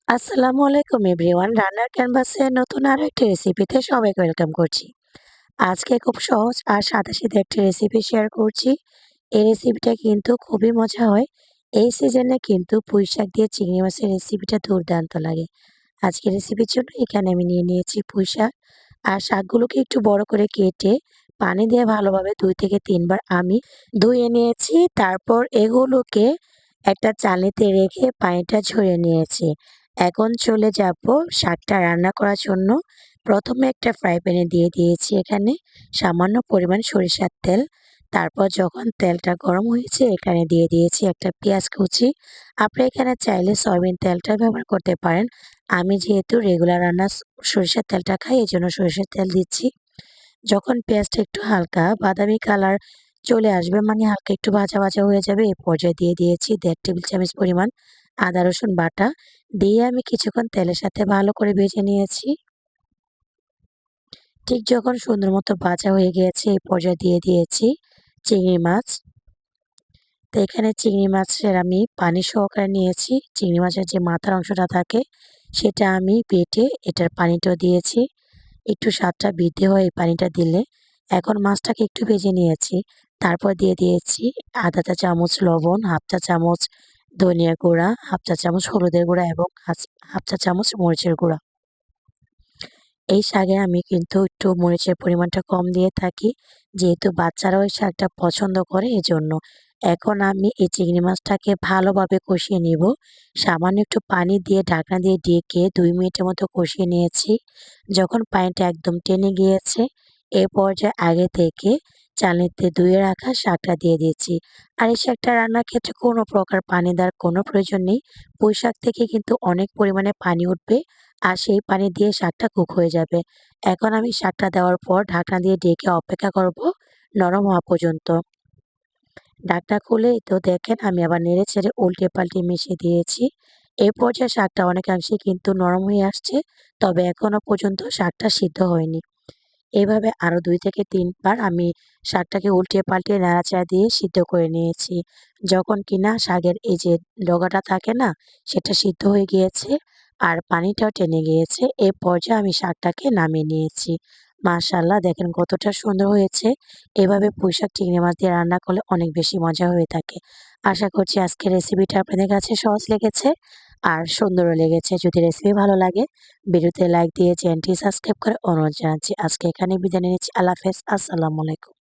আসসালামু আলাইকুম এভরিওয়ান। রান্নার ক্যানভাসে নতুন আরো একটি রেসিপিতে সবাইকে ওয়েলকাম করছি। আজকে খুব সহজ আর সাদাসিধে একটি রেসিপি শেয়ার করছি। এই রেসিপিটা কিন্তু খুবই মজা হয়। এই সিজনে কিন্তু পুঁইশাক দিয়ে চিংড়ি মাছের রেসিপিটা দুর্দান্ত লাগে। আজকের রেসিপির জন্য এখানে আমি নিয়ে নিয়েছি পুঁইশাক আর শাকগুলোকে একটু বড় করে কেটে পানি দিয়ে ভালোভাবে ২ থেকে ৩ বার আমি ধুয়ে নিয়েছি। তারপর এগুলোকে একটা চালনিতে রেখে পানিটা ঝরিয়ে নিয়েছি। এখন চলে যাব শাকটা রান্না করার জন্য। প্রথমে একটা ফ্রাই প্যানে দিয়ে দিয়েছি এখানে সামান্য পরিমাণ সরিষার তেল। তারপর যখন তেলটা গরম হয়েছে এখানে দিয়ে দিয়েছি একটা পেঁয়াজ কুচি। আপনি এখানে চাইলে সয়াবিন তেলটা ব্যবহার করতে পারেন। আমি যেহেতু রেগুলার রান্না সরিষার তেলটা খাই এজন্য সরিষার তেল দিচ্ছি। যখন পেঁয়াজটা একটু হালকা বাদামি কালার চলে আসবে মানে হালকা একটু ভাজা, ভাজা হয়ে যাবে, এই পর্যায়ে দিয়ে দিয়েছি ১.৫ টেবিল চামচ পরিমাণ আদা রসুন বাটা। দিয়ে আমি কিছুক্ষণ তেলের সাথে ভালো করে ভেজে নিয়েছি। ঠিক যখন সুন্দর মতো ভাজা হয়ে গিয়েছে এই পর্যায়ে দিয়ে দিয়েছি চিংড়ি মাছ। তো এখানে চিংড়ি মাছের আমি পানি সহকারে নিয়েছি। চিংড়ি মাছের যে মাথার অংশটা থাকে সেটা আমি বেটে এটার পানিটাও দিয়েছি। একটু স্বাদটা বৃদ্ধি হয় এই পানিটা দিলে। এখন মাছটাকে একটু ভেজে নিয়েছি। তারপর দিয়ে দিয়েছি আধা চা চামচ লবণ, হাফ চা চামচ ধনিয়া গুঁড়া, হাফ চা চামচ হলুদের গুঁড়া এবং হাফ চা চামচ মরিচের গুঁড়া। এই শাকে আমি কিন্তু একটু মরিচের পরিমাণটা কম দিয়ে থাকি। যেহেতু বাচ্চারাও এই শাকটা পছন্দ করে এজন্য। এখন আমি এই চিংড়ি মাছটাকে ভালোভাবে কষিয়ে নিব। সামান্য একটু পানি দিয়ে ঢাকনা দিয়ে ঢেকে ২ মিনিটের মতো কষিয়ে নিয়েছি। যখন পানিটা একদম টেনে গিয়েছে এ পর্যায়ে আগে থেকে চালনিতে ধুয়ে রাখা শাকটা দিয়ে দিয়েছি। আর এই শাকটা রান্নার ক্ষেত্রে কোনো প্রকার পানি দেওয়ার কোনো প্রয়োজন নেই। পুঁই শাক থেকে কিন্তু অনেক পরিমাণে পানি উঠবে। আর সেই পানি দিয়ে শাকটা কুক হয়ে যাবে। এখন আমি শাকটা দেওয়ার পর ঢাকনা দিয়ে ঢেকে অপেক্ষা করব নরম হওয়া পর্যন্ত। ঢাকনা খুলে তো দেখেন আমি আবার নেড়ে-চেড়ে উল্টে-পাল্টে মিশিয়ে দিয়েছি। এই পর্যায়ে শাকটা অনেকাংশেই কিন্তু নরম হয়ে আসছে। তবে এখনো পর্যন্ত শাকটা সিদ্ধ হয়নি। এভাবে আরো ২ থেকে ৩ বার আমি শাকটাকে উল্টে-পাল্টে নাড়াচাড়া দিয়ে সিদ্ধ করে নিয়েছি। যখন কিনা শাকের এই যে ডগাটা থাকে না সেটা সিদ্ধ হয়ে গিয়েছে আর পানিটাও টেনে গিয়েছে, এ পর্যায়ে আমি শাকটাকে নামিয়ে নিয়েছি। মাশাআল্লাহ দেখেন কতটা সুন্দর হয়েছে। এভাবে পুঁইশাক চিংড়ি মাছ দিয়ে রান্না করলে অনেক বেশি মজা হয়ে থাকে। আশা করছি আজকের রেসিপিটা আপনাদের কাছে সহজ লেগেছে আর সুন্দরও লেগেছে। যদি রেসিপি ভালো লাগে ভিডিওতে লাইক দিয়ে চ্যানেলটি সাবস্ক্রাইব করে অনুরোধ জানাচ্ছি। আজকে এখানেই বিদায় নিচ্ছি। আল্লাহ হাফেজ। আসসালামু আলাইকুম।